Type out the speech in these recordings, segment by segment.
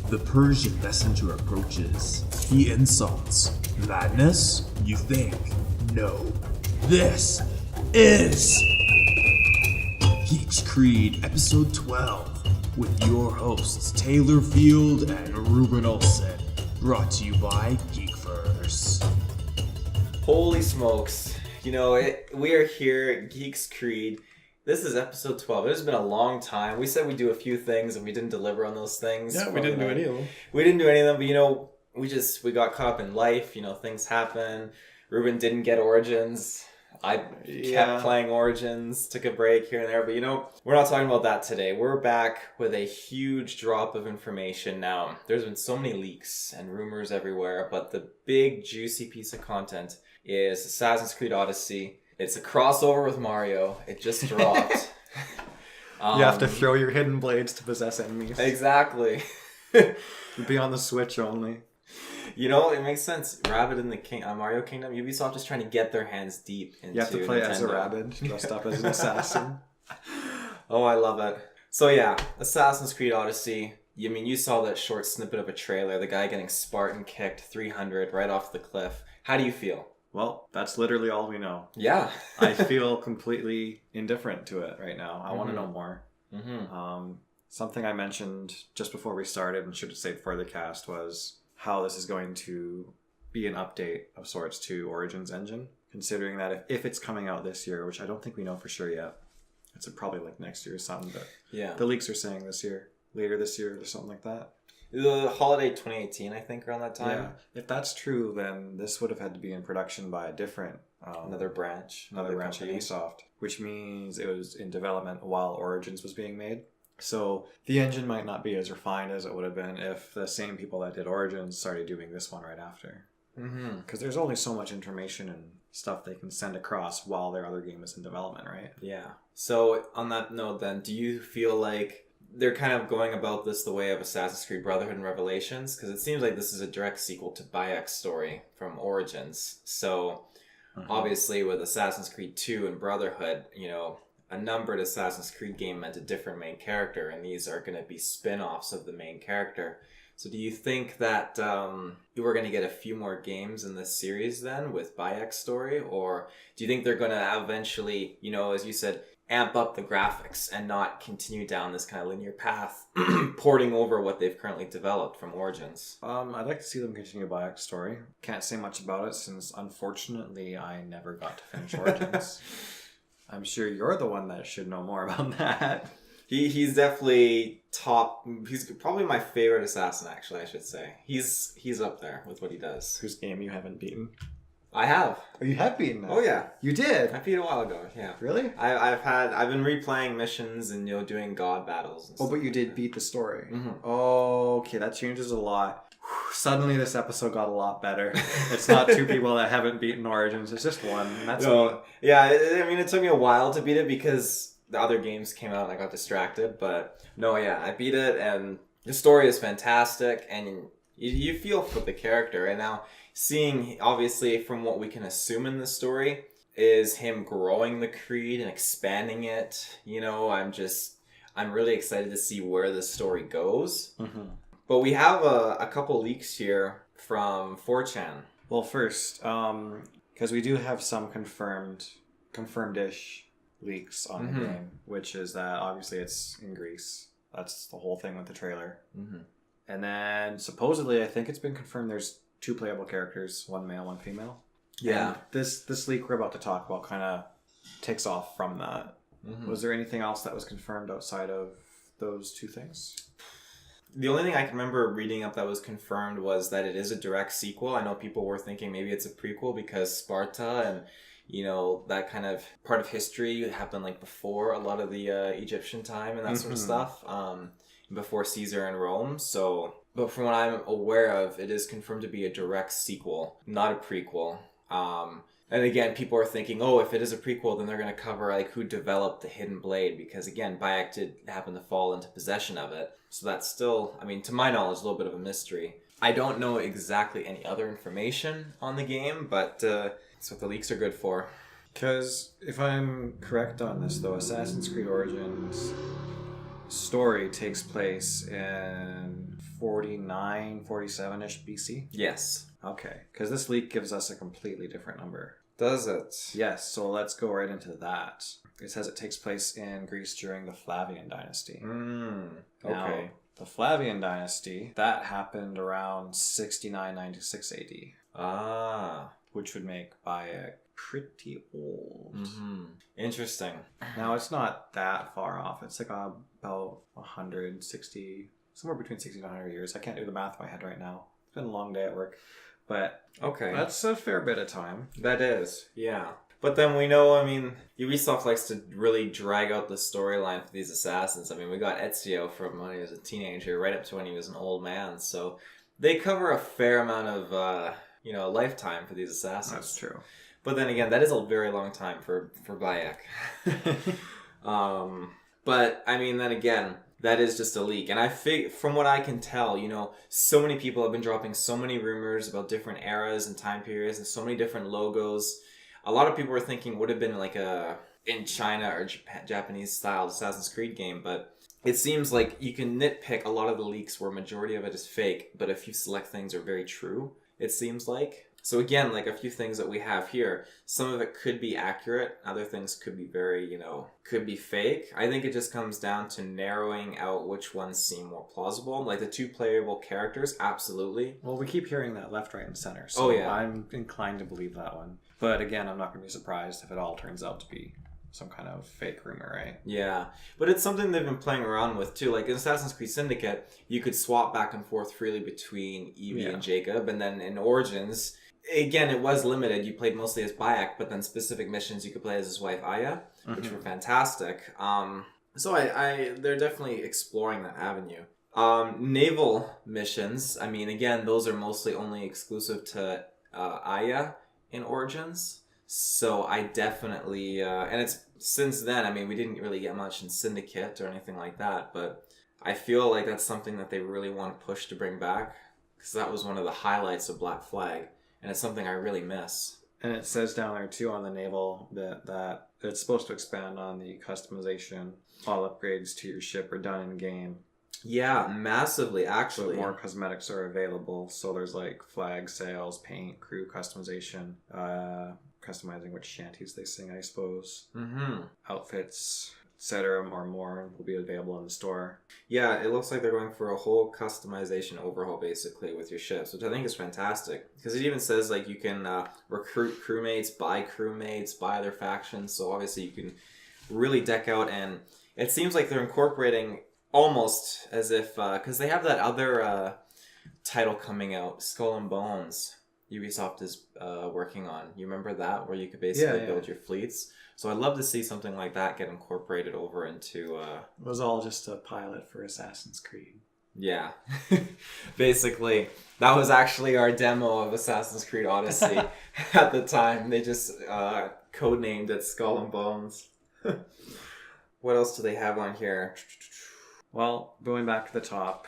The Persian messenger approaches. He insults. Madness? You think? No. This is Geeks Creed Episode 12 with your hosts Taylor Field and Reuben Olson. Brought to you by Geekverse. Holy smokes. We are here at Geeks Creed. This is episode 12. It's been a long time. We said we'd do a few things and we didn't deliver on those things. Yeah, we didn't do any of them. We didn't do any of them, but we got caught up in life. Things happen. Reuben didn't get Origins. I kept playing Origins, took a break here and there, but we're not talking about that today. We're back with a huge drop of information now. There's been so many leaks and rumors everywhere, but the big juicy piece of content is Assassins Creed Odyssey. It's a crossover with Mario. It just dropped. You have to throw your hidden blades to possess enemies. Exactly. It'd be on the Switch only. It makes sense. Rabbit in the Mario Kingdom, Ubisoft is trying to get their hands deep into You have to play Nintendo. as a rabbit, dressed up as an assassin. Oh, I love it. So yeah, Assassin's Creed Odyssey. You saw that short snippet of a trailer. The guy getting Spartan kicked 300 right off the cliff. How do you feel? Well, that's literally all we know. Yeah. I feel completely indifferent to it right now. I want to know more. Mm-hmm. Something I mentioned just before we started and should have stayed for the cast was how this is going to be an update of sorts to Origins engine, considering that if it's coming out this year, which I don't think we know for sure yet, it's probably like next year or something, but yeah, the leaks are saying later this year or something like that. The holiday 2018, I think, around that time. Yeah, if that's true, then this would have had to be in production by a different another branch of Ubisoft, which means it was in development while Origins was being made. So the engine might not be as refined as it would have been if the same people that did Origins started doing this one right after. Because there's only so much information and stuff they can send across while their other game is in development, right? Yeah. So on that note then, do you feel like they're kind of going about this the way of Assassin's Creed Brotherhood and Revelations? Because it seems like this is a direct sequel to Bayek's story from Origins. So obviously with Assassin's Creed 2 and Brotherhood, a numbered Assassin's Creed game meant a different main character, and these are going to be spin-offs of the main character. So do you think that we're going to get a few more games in this series then with Bayek's story? Or do you think they're going to eventually, as you said, amp up the graphics and not continue down this kind of linear path, porting over what they've currently developed from Origins? I'd like to see them continue Bayek's story. Can't say much about it since, unfortunately, I never got to finish Origins. I'm sure you're the one that should know more about that. He's definitely top. He's probably my favorite assassin, actually, I should say. He's up there with what he does. Whose game you haven't beaten? I have. Oh, you have beaten that? Oh, yeah. You did? I beat it a while ago, yeah. Really? I've been replaying missions and, doing god battles and stuff. Oh, but you did beat the story. Mm-hmm. Oh, okay, that changes a lot. Suddenly this episode got a lot better. It's not two people that haven't beaten Origins, it's just one. And that's me. Yeah, it took me a while to beat it because the other games came out and I got distracted. But no, yeah, I beat it and the story is fantastic and you feel for the character. And now seeing, obviously, from what we can assume in the story, is him growing the Creed and expanding it. I'm really excited to see where the story goes. Mm-hmm. But we have a couple leaks here from 4chan. Well, first, because we do have some confirmed-ish leaks on the game, which is that obviously it's in Greece. That's the whole thing with the trailer. Mm-hmm. And then supposedly, I think it's been confirmed there's 2 playable characters, one male, one female. Yeah. And this leak we're about to talk about kind of takes off from that. Mm-hmm. Was there anything else that was confirmed outside of those 2 things? The only thing I can remember reading up that was confirmed was that it is a direct sequel. I know people were thinking maybe it's a prequel because Sparta and, that kind of part of history happened before a lot of the Egyptian time and that sort of stuff, before Caesar and Rome. So, but from what I'm aware of, it is confirmed to be a direct sequel, not a prequel. And again, people are thinking, if it is a prequel, then they're going to cover who developed the Hidden Blade, because again, Bayek did happen to fall into possession of it. So that's still, to my knowledge, a little bit of a mystery. I don't know exactly any other information on the game, but that's what the leaks are good for. Because if I'm correct on this, though, Assassin's Creed Origins story takes place in 47-ish BC? Yes. Okay, because this leak gives us a completely different number. Does it? Yes, so let's go right into that. It says it takes place in Greece during the Flavian dynasty. Okay. Now, the Flavian dynasty, that happened around 69-96 AD. Ah. Which would make Bayek pretty old. Interesting. Now, it's not that far off. It's like about 160, somewhere between 60 and 100 years. I can't do the math in my head right now. It's been a long day at work. But that's a fair bit of time. That is, yeah. But then we know, I mean, Ubisoft likes to really drag out the storyline for these assassins. I mean, we got Ezio from when he was a teenager right up to when he was an old man. So they cover a fair amount of, lifetime for these assassins. That's true. But then again, that is a very long time for Bayek. But, I mean, then again, that is just a leak. And from what I can tell, so many people have been dropping so many rumors about different eras and time periods and so many different logos. A lot of people were thinking would have been like in China or Japanese style Assassin's Creed game, but it seems like you can nitpick a lot of the leaks where majority of it is fake, but a few select things are very true, it seems like. So again, like a few things that we have here, some of it could be accurate, other things could be very, could be fake. I think it just comes down to narrowing out which ones seem more plausible. Like the 2 playable characters, absolutely. Well, we keep hearing that left, right, and center, so I'm inclined to believe that one. But again, I'm not going to be surprised if it all turns out to be some kind of fake rumor, right? Yeah, but it's something they've been playing around with too. Like in Assassin's Creed Syndicate, you could swap back and forth freely between Evie and Jacob, and then in Origins, again, it was limited. You played mostly as Bayek, but then specific missions you could play as his wife Aya, which were fantastic. So they're definitely exploring that avenue. Naval missions, I mean, again, those are mostly only exclusive to Aya in Origins. So I definitely, and it's since then, I mean, we didn't really get much in Syndicate or anything like that, but I feel like that's something that they really want to push to bring back, because that was one of the highlights of Black Flag, and it's something I really miss. And it says down there too on the naval that it's supposed to expand on the customization. All upgrades to your ship are done in game. Yeah, massively, actually. So more cosmetics are available. So there's like flag, sails, paint, crew customization, customizing which shanties they sing, I suppose. Outfits, etc. or more will be available in the store. Yeah, it looks like they're going for a whole customization overhaul basically with your ships, which I think is fantastic. Because it even says like you can recruit crewmates, buy other factions. So obviously you can really deck out, and it seems like they're incorporating almost as if, because they have that other title coming out, Skull and Bones, Ubisoft is working on. You remember that, where you could basically build your fleets? So I'd love to see something like that get incorporated over into... It was all just a pilot for Assassin's Creed. Yeah. Basically, that was actually our demo of Assassin's Creed Odyssey at the time. They just codenamed it Skull and Bones. What else do they have on here? Well, going back to the top,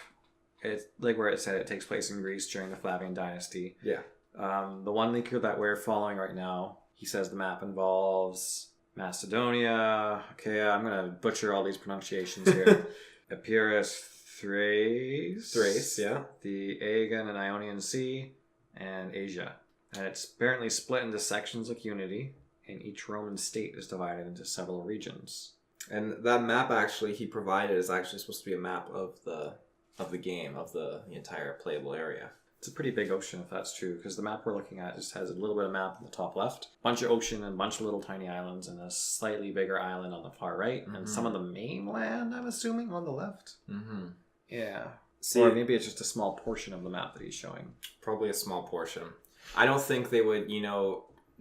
it's like where it said it takes place in Greece during the Flavian dynasty. Yeah. The one leaker that we're following right now, he says the map involves Macedonia. Okay, I'm going to butcher all these pronunciations here. Epirus, Thrace, yeah. The Aegean and Ionian Sea, and Asia. And it's apparently split into sections like Unity, and each Roman state is divided into several regions. And that map actually he provided is actually supposed to be a map of the game, of the entire playable area. It's a pretty big ocean if that's true, because the map we're looking at just has a little bit of map on the top left, bunch of ocean and a bunch of little tiny islands, and a slightly bigger island on the far right, and some of the mainland, I'm assuming, on the left. Yeah. Or maybe it's just a small portion of the map that he's showing. Probably a small portion. I don't think they would,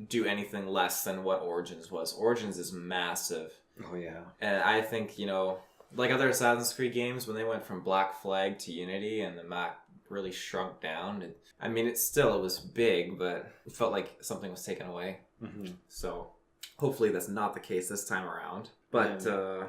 do anything less than what Origins was. Origins is massive. Oh, yeah. And I think, like other Assassin's Creed games, when they went from Black Flag to Unity and the map really shrunk down, it was big, but it felt like something was taken away. So hopefully that's not the case this time around. But so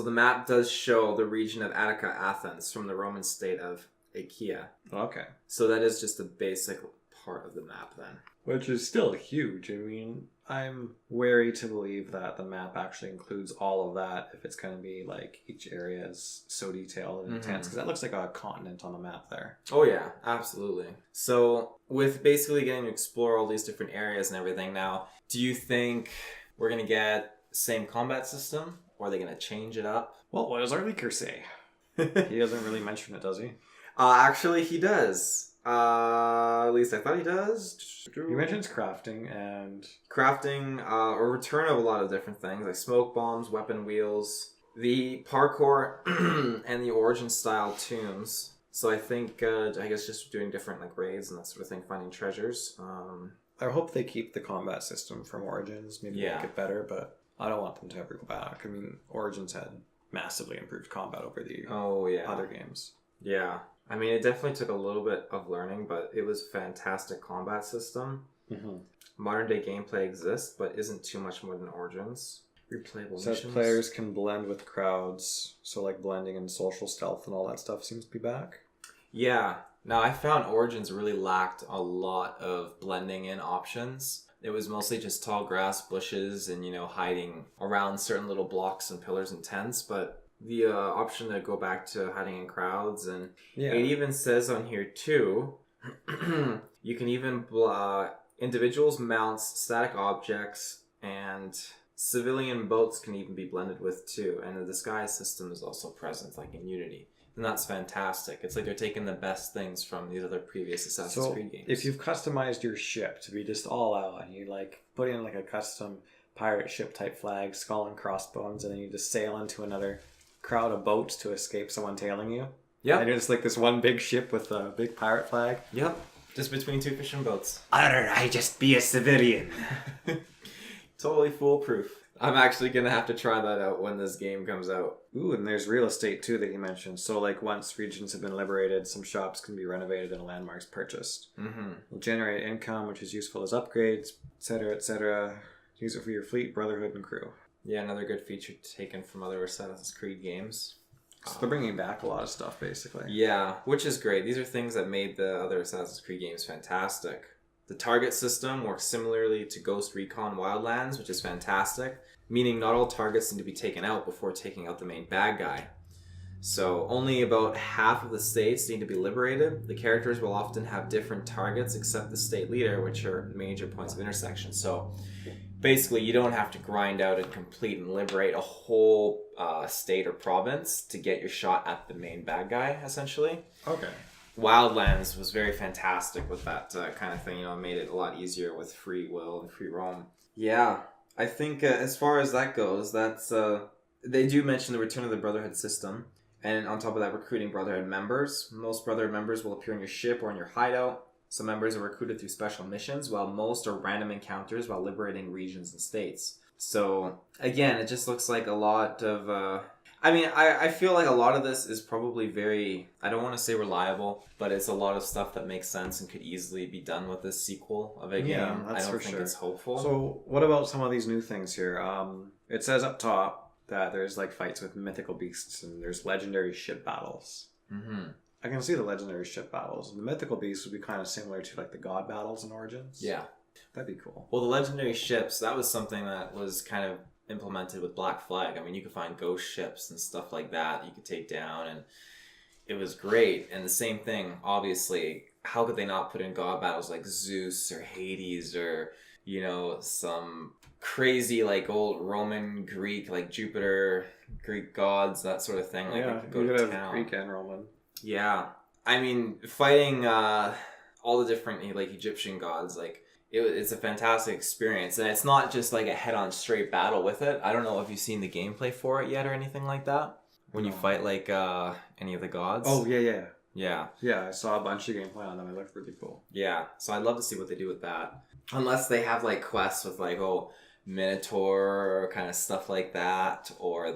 the map does show the region of Attica, Athens, from the Roman state of Achaea. Okay. So that is just a basic part of the map then. Which is still huge. I mean, I'm wary to believe that the map actually includes all of that if it's going to be like each area is so detailed and intense, because that looks like a continent on the map there. Oh yeah, absolutely. So with basically getting to explore all these different areas and everything now, do you think we're going to get same combat system, or are they going to change it up? Well, what does our leaker say? He doesn't really mention it, does he? Actually, he does. At least I thought he does. He mentions crafting and... Crafting, a return of a lot of different things, like smoke bombs, weapon wheels, the parkour, and the origin-style tombs. So I think, I guess just doing different like raids and that sort of thing, finding treasures. I hope they keep the combat system from Origins, maybe Yeah. make it better, but I don't want them to ever go back. I mean, Origins had massively improved combat over the other games. Yeah. I mean, it definitely took a little bit of learning, but it was a fantastic combat system. Mm-hmm. Modern day gameplay exists, but isn't too much more than Origins. Replayable Says missions. players can blend with crowds, so like blending and social stealth and all that stuff seems to be back. Yeah. Now, I found Origins really lacked a lot of blending in options. It was mostly just tall grass, bushes, and, hiding around certain little blocks and pillars and tents, but the option to go back to hiding in crowds, and it even says on here too, you can even individuals, mounts, static objects, and civilian boats can even be blended with too, and the disguise system is also present, like in Unity. And that's fantastic. It's like they're taking the best things from these other previous Assassin's Creed games. If you've customized your ship to be just all out, and you like put in like a custom pirate ship type flag, skull and crossbones, and then you just sail into another crowd of boats to escape someone tailing you. Yeah. And it's like this one big ship with a big pirate flag. Yep. Just between two fishing boats. I just be a civilian. Totally foolproof. I'm actually going to have to try that out when this game comes out. Ooh, and there's real estate too that he mentioned. So like once regions have been liberated, some shops can be renovated and landmarks purchased. Mm-hmm. Will generate income, which is useful as upgrades, etc., etc. Use it for your fleet, brotherhood, and crew. Yeah, another good feature taken from other Assassin's Creed games. So they're bringing back a lot of stuff, basically. Yeah, which is great. These are things that made the other Assassin's Creed games fantastic. The target system works similarly to Ghost Recon Wildlands, which is fantastic, meaning not all targets need to be taken out before taking out the main bad guy. So only about half of the states need to be liberated. The characters will often have different targets except the state leader, which are major points of intersection. So basically, you don't have to grind out and complete and liberate a whole state or province to get your shot at the main bad guy, essentially. Okay. Wildlands was very fantastic with that kind of thing. It made it a lot easier with free will and free roam. Yeah, I think as far as that goes, that's they do mention the return of the Brotherhood system. And on top of that, recruiting Brotherhood members. Most Brotherhood members will appear on your ship or in your hideout. Some members are recruited through special missions, while most are random encounters while liberating regions and states. So, again, it just looks like a lot of... I feel like a lot of this is probably very... I don't want to say reliable, but it's a lot of stuff that makes sense and could easily be done with this sequel of a game. Yeah, that's I don't for think sure. it's hopeful. So, what about some of these new things here? It says up top that there's like fights with mythical beasts and there's legendary ship battles. Mm-hmm. I can see the legendary ship battles. The mythical beasts would be kind of similar to like the god battles in Origins. Yeah. That'd be cool. Well, the legendary ships, that was something that was kind of implemented with Black Flag. I mean, you could find ghost ships and stuff like that you could take down, and it was great. And the same thing, obviously, how could they not put in god battles like Zeus or Hades or, some crazy like old Roman, Greek, like Jupiter, Greek gods, that sort of thing. Like, yeah, they could go you to could have town. Greek and Roman. Yeah. I mean, fighting all the different like Egyptian gods, like it's a fantastic experience, and it's not just like a head-on straight battle with it. I don't know if you've seen the gameplay for it yet or anything like that. When you fight like any of the gods. Oh yeah. Yeah, I saw a bunch of gameplay on them. It looked really cool. yeah. So I'd love to see what they do with that. Unless they have like quests with like Minotaur kind of stuff like that, or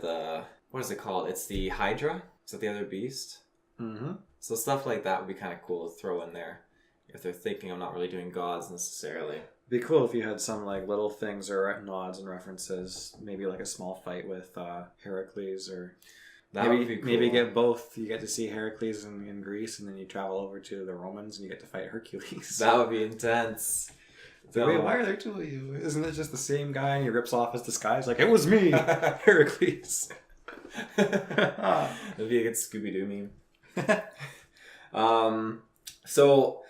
what is it called? It's the Hydra. Is that the other beast? Mm-hmm. So stuff like that would be kind of cool to throw in there if they're thinking of not really doing gods necessarily. It'd be cool if you had some like little things or nods and references. Maybe like a small fight with Heracles, or That would be cool. Maybe get both. You get to see Heracles in Greece, and then you travel over to the Romans and you get to fight Hercules. That would be intense. Wait, why are there two of you? Isn't it just the same guy and he rips off his disguise? Like, it was me, Heracles. That'd be a good Scooby-Doo meme. So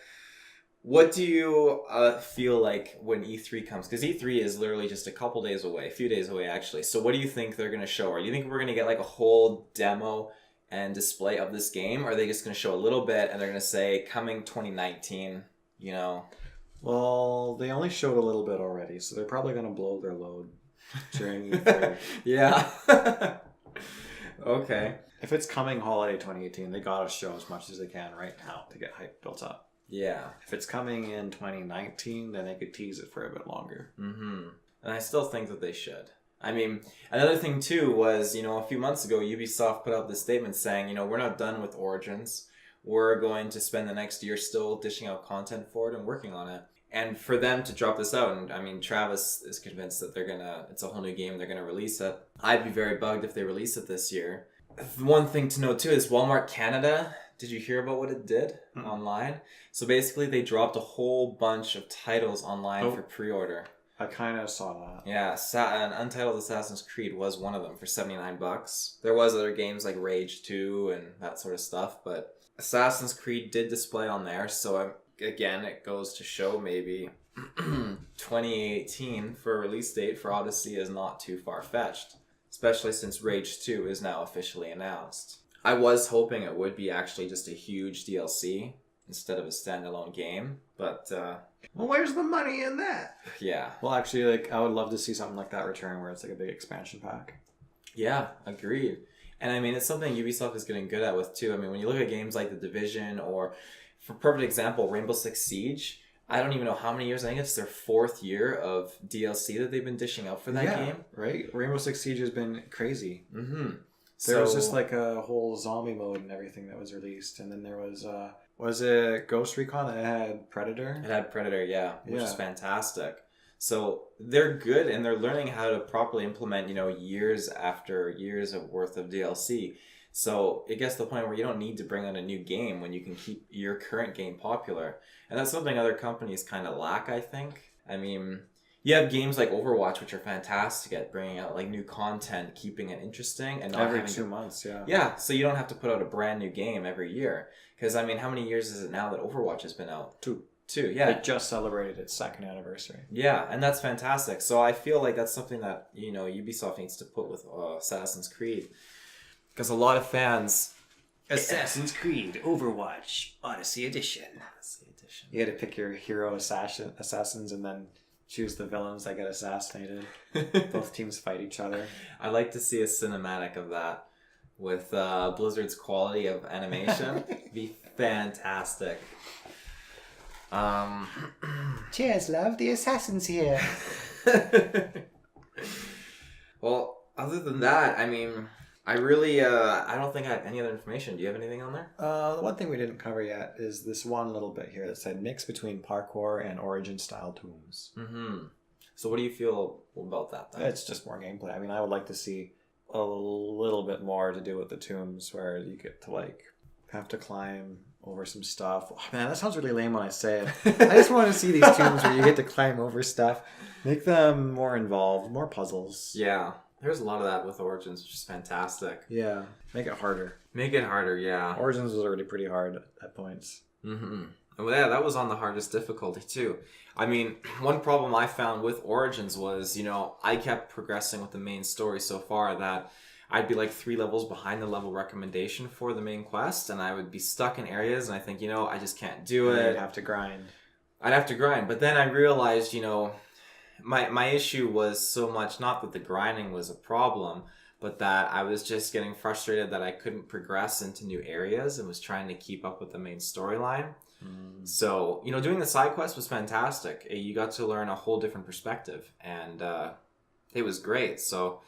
what do you feel like when E3 comes? Because E3 is literally just a couple days away, a few days away actually. So what do you think they're going to show? Or do you think we're going to get like a whole demo and display of this game? Or are they just going to show a little bit and they're going to say coming 2019, you know? Well, they only showed a little bit already, so they're probably going to blow their load during E3. Yeah. Okay. If it's coming holiday 2018, they got to show as much as they can right now to get hype built up. Yeah. If it's coming in 2019, then they could tease it for a bit longer. Mm-hmm. And I still think that they should. I mean, another thing too was, you know, a few months ago, Ubisoft put out this statement saying, you know, we're not done with Origins. We're going to spend the next year still dishing out content for it and working on it. And for them to drop this out, and I mean, Travis is convinced that it's a whole new game, they're going to release it. I'd be very bugged if they release it this year. One thing to note too is Walmart Canada, did you hear about what it did online? So basically they dropped a whole bunch of titles online for pre-order. I kind of saw that. Yeah, an Untitled Assassin's Creed was one of them for $79. There was other games like Rage 2 and that sort of stuff, but Assassin's Creed did display on there, so again, it goes to show maybe 2018 for a release date for Odyssey is not too far-fetched, especially since Rage 2 is now officially announced. I was hoping it would be actually just a huge DLC instead of a standalone game, but well, where's the money in that? Yeah. Well, actually, like, I would love to see something like that return where it's like a big expansion pack. Yeah, agreed. And I mean, it's something Ubisoft is getting good at with too. I mean, when you look at games like The Division or, for perfect example, Rainbow Six Siege, I don't even know how many years. I think it's their 4th year of DLC that they've been dishing out for that game. Right? Rainbow Six Siege has been crazy. Mm-hmm. There was just like a whole zombie mode and everything that was released. And then there was it Ghost Recon that had Predator? It had Predator, yeah, which is fantastic. So they're good and they're learning how to properly implement, you know, years after years of worth of DLC. So it gets to the point where you don't need to bring out a new game when you can keep your current game popular. And that's something other companies kind of lack, I think. I mean, you have games like Overwatch, which are fantastic at bringing out like new content, keeping it interesting, and not every having 2 months, yeah. Yeah, so you don't have to put out a brand new game every year. Because, I mean, how many years is it now that Overwatch has been out? 2, yeah. It just celebrated its 2nd anniversary. Yeah, and that's fantastic. So I feel like that's something that, you know, Ubisoft needs to put with Assassin's Creed. Because a lot of fans... Assassin's Creed Overwatch Odyssey Edition. You had to pick your hero assassins and then choose the villains that get assassinated. Both teams fight each other. I'd like to see a cinematic of that with Blizzard's quality of animation. It'd be fantastic. Cheers, love. The assassin's here. Well, other than that, I mean, I really, I don't think I have any other information. Do you have anything on there? The one thing we didn't cover yet is this one little bit here that said mix between parkour and Origin-style tombs. Mm-hmm. So what do you feel about that, then? It's just more gameplay. I mean, I would like to see a little bit more to do with the tombs where you get to, like, have to climb over some stuff. Oh, man, that sounds really lame when I say it. I just want to see these tombs where you get to climb over stuff. Make them more involved, more puzzles. Yeah. There's a lot of that with Origins, which is fantastic. Yeah. Make it harder. Make it harder, yeah. Origins was already pretty hard at points. Mm-hmm. Well, yeah, that was on the hardest difficulty, too. I mean, one problem I found with Origins was, you know, I kept progressing with the main story so far that I'd be like 3 levels behind the level recommendation for the main quest, and I would be stuck in areas, and I think, you know, I just can't do it. You'd have to grind. I'd have to grind. But then I realized, you know, my issue was so much not that the grinding was a problem, but that I was just getting frustrated that I couldn't progress into new areas and was trying to keep up with the main storyline. So, you know, doing the side quest was fantastic. You got to learn a whole different perspective, and it was great. So,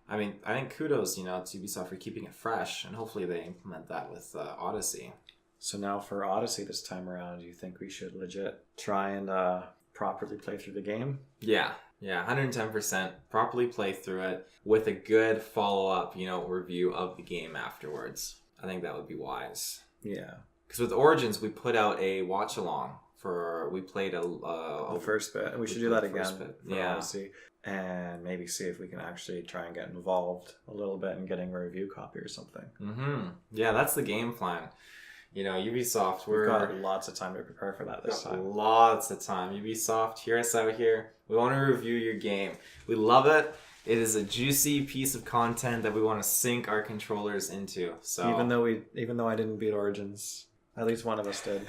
I mean, I think kudos, you know, to Ubisoft for keeping it fresh, and hopefully they implement that with Odyssey. So now for Odyssey this time around, do you think we should legit try and properly play through the game? Yeah, 110%. Properly play through it with a good follow-up, you know, review of the game afterwards. I think that would be wise. Yeah. Because with Origins, we put out a watch-along We played The first bit. We should do played that the first again. bit. For Yeah. Odyssey, and maybe see if we can actually try and get involved a little bit in getting a review copy or something. Yeah, that's the game plan. You know, Ubisoft, We've got lots of time to prepare for that this time. Lots of time. Ubisoft, hear us out here. We want to review your game. We love it. It is a juicy piece of content that we want to sink our controllers into. So Even though I didn't beat Origins, at least one of us did.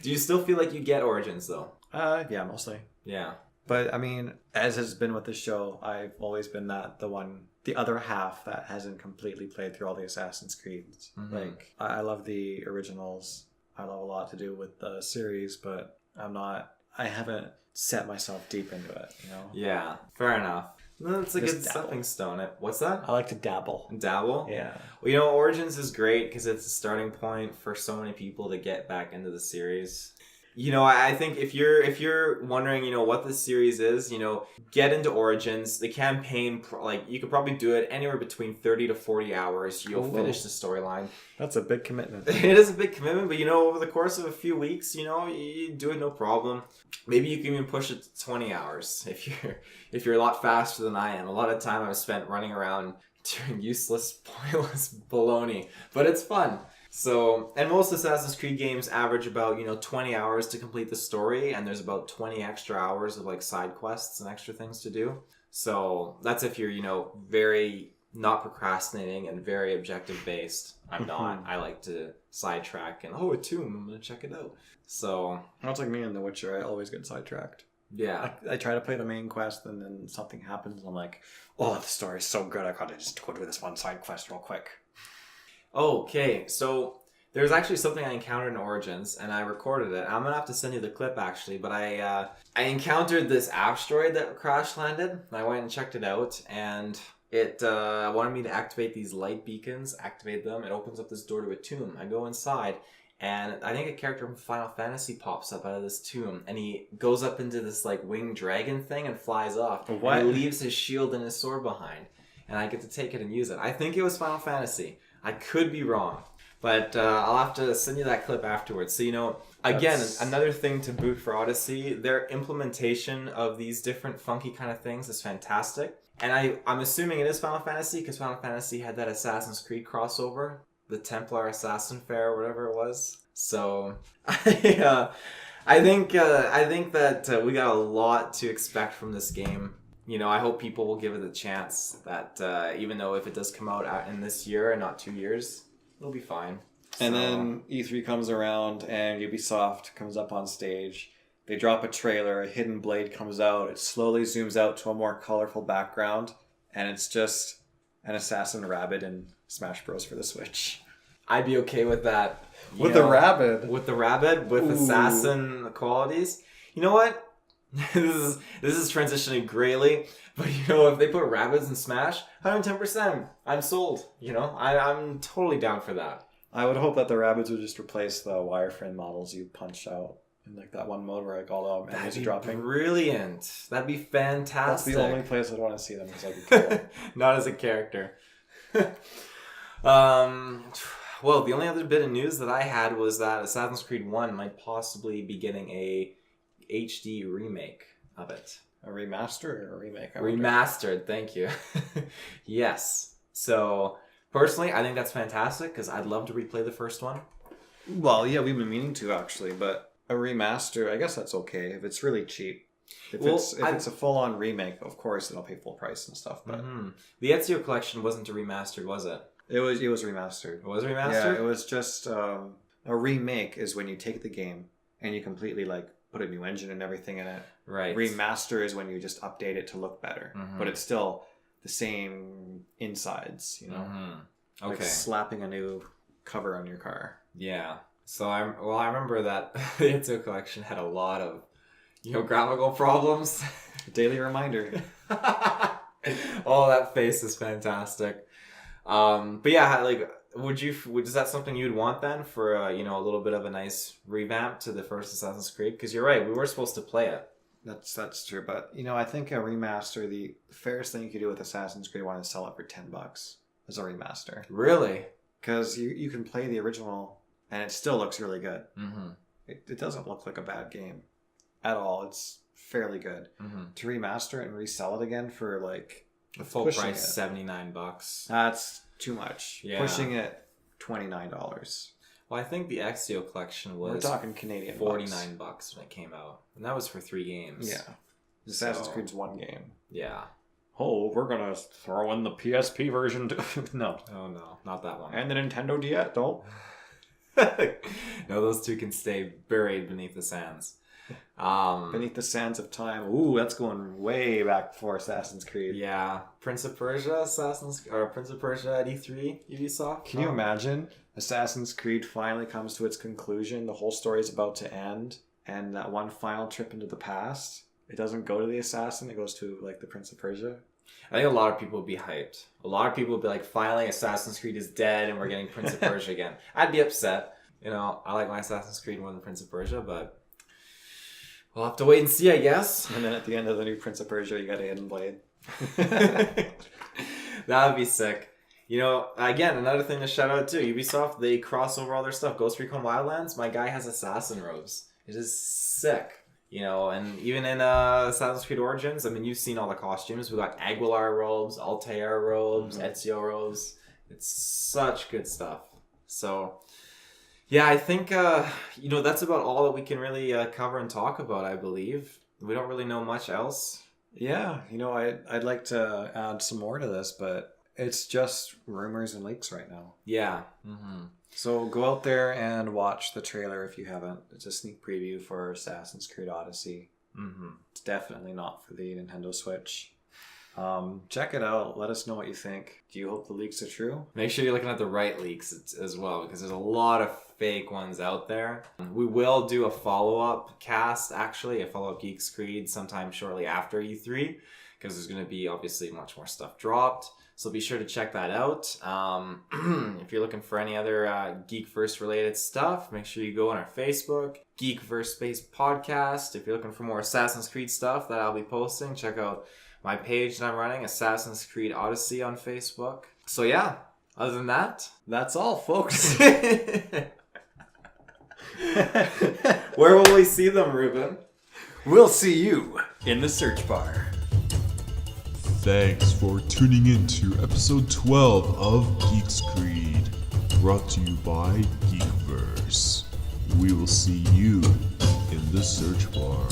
Do you still feel like you get Origins though? Yeah, mostly. Yeah. But I mean, as has been with the show, I've always been the other half that hasn't completely played through all the Assassin's Creeds. Like, I love the originals. I love a lot to do with the series, but I haven't set myself deep into it, you know? Yeah, fair enough. That's a Just good dabble. stepping stone. What's that? I like to dabble. Dabble? Yeah. Well, you know, Origins is great because it's a starting point for so many people to get back into the series. You know, I think if you're wondering, you know, what this series is, you know, get into Origins. The campaign, like, you could probably do it anywhere between 30 to 40 hours. You'll finish the storyline. That's a big commitment. It is a big commitment, but, you know, over the course of a few weeks, you know, you do it no problem. Maybe you can even push it to 20 hours if you're a lot faster than I am. A lot of time I've spent running around doing useless, pointless baloney, but it's fun. So, and most Assassin's Creed games average about, you know, 20 hours to complete the story, and there's about 20 extra hours of, like, side quests and extra things to do. So, that's if you're, you know, very not procrastinating and very objective based. I'm not. I like to sidetrack and, a tomb, I'm going to check it out. So, That's like me in The Witcher. I always get sidetracked. yeah. I try to play the main quest, and then something happens, and I'm like, oh, the story's so good, I gotta just go do this one side quest real quick. Okay, so there's actually something I encountered in Origins, and I recorded it. I'm gonna have to send you the clip actually, but I encountered this asteroid that crash landed. And I went and checked it out, and it wanted me to activate these light beacons. Activate them. It opens up this door to a tomb. I go inside, and I think a character from Final Fantasy pops up out of this tomb, and he goes up into this like winged dragon thing and flies off. What? And he leaves his shield and his sword behind, and I get to take it and use it. I think it was Final Fantasy. I could be wrong, but I'll have to send you that clip afterwards. So, you know, again, another thing to boot for Odyssey, their implementation of these different funky kind of things is fantastic. And I'm assuming it is Final Fantasy because Final Fantasy had that Assassin's Creed crossover, the Templar Assassin Fair or whatever it was. So, I think that we got a lot to expect from this game. You know, I hope people will give it a chance. That even though if it does come out in this year and not 2 years, it'll be fine. And then E3 comes around, and Ubisoft comes up on stage. They drop a trailer, a hidden blade comes out, it slowly zooms out to a more colorful background, and it's just an assassin rabbit in Smash Bros. For the Switch. I'd be okay with that. With the rabbit? With the rabbit, with assassin qualities. You know what? This is transitioning greatly, but you know, if they put rabbits in Smash, 110%, I'm sold. You know, I'm totally down for that. I would hope that the rabbits would just replace the wireframe models you punch out in like that one mode where like all the enemies are dropping. Brilliant. That'd be fantastic. That's the only place I'd want to see them as like a killer. Not as a character. Well, the only other bit of news that I had was that Assassin's Creed 1 might possibly be getting a HD remake of it. A remaster or a remake? Remastered, thank you. Yes. So, personally, I think that's fantastic because I'd love to replay the first one. Well, yeah, we've been meaning to actually, but a remaster, I guess that's okay if it's really cheap. If it's a full-on remake, of course, it'll pay full price and stuff. But the Ezio collection wasn't a remastered, was it? It was remastered. It was remastered? Yeah, it was just a remake is when you take the game and you completely like put a new engine and everything in it. Right. Remaster is when you just update it to look better, but it's still the same insides, you know. Okay. Like slapping a new cover on your car. Yeah. So I remember that the Ezio collection had a lot of, you know, graphical problems. Daily reminder. Oh, that face is fantastic. But yeah, like, is that something you'd want then for you know, a little bit of a nice revamp to the first Assassin's Creed? Because you're right, we were supposed to play it. That's true, but you know, I think a remaster, the fairest thing you could do with Assassin's Creed 1 is sell it for $10 as a remaster. Really? Because you can play the original and it still looks really good. it doesn't look like a bad game at all. It's fairly good. To remaster it and resell it again for like the full pushing price, it, $79. that's too much. Yeah. Pushing it $29. Well, I think the Exio collection was We're talking Canadian $49 when it came out, and that was for 3 games. Yeah, Assassin's So- Creed's one game. Yeah. Oh, we're gonna throw in the PSP version too. No, Oh no, not that one. and the Nintendo DS. Don't. No, those two can stay buried beneath the sands. Beneath the Sands of Time. Ooh, that's going way back before Assassin's Creed. Yeah, Prince of Persia, Prince of Persia at E3, Ubisoft. Can you imagine? Assassin's Creed finally comes to its conclusion. The whole story is about to end, and that one final trip into the past. It doesn't go to the assassin. It goes to like the Prince of Persia. I think a lot of people would be hyped. A lot of people would be like, finally, Assassin's Creed is dead, and we're getting Prince of Persia again. I'd be upset. You know, I like my Assassin's Creed more than Prince of Persia, but we'll have to wait and see, I guess. And then at the end of the new Prince of Persia, you got a hidden blade. That would be sick. You know, again, another thing to shout out to Ubisoft, they cross over all their stuff. Ghost Recon Wildlands, my guy has assassin robes. It is sick. You know, and even in Assassin's Creed Origins, I mean, you've seen all the costumes. We got Aguilar robes, Altair robes, Ezio robes. It's such good stuff. So, yeah, I think, you know, that's about all that we can really cover and talk about, I believe. We don't really know much else. Yeah, you know, I'd like to add some more to this, but it's just rumors and leaks right now. Yeah. Mm-hmm. So go out there and watch the trailer if you haven't. It's a sneak preview for Assassin's Creed Odyssey. Mm-hmm. It's definitely not for the Nintendo Switch. Check it out. Let us know what you think. Do you hope the leaks are true? Make sure you're looking at the right leaks as well, because there's a lot of fake ones out there. We will do a follow-up cast, actually, a follow-up Geeks Creed sometime shortly after E3, because there's going to be obviously much more stuff dropped. So be sure to check that out. If you're looking for any other Geekverse related stuff, make sure you go on our Facebook, Geekverse Space Podcast. If you're looking for more Assassin's Creed stuff that I'll be posting, check out my page that I'm running, Assassins Creed Odyssey on Facebook. So yeah, other than that, That's all, folks. where will we see them, Reuben? We'll see you in the search bar. Thanks for tuning in to episode 12 of Geeks Creed, brought to you by Geekverse. We will see you in the search bar.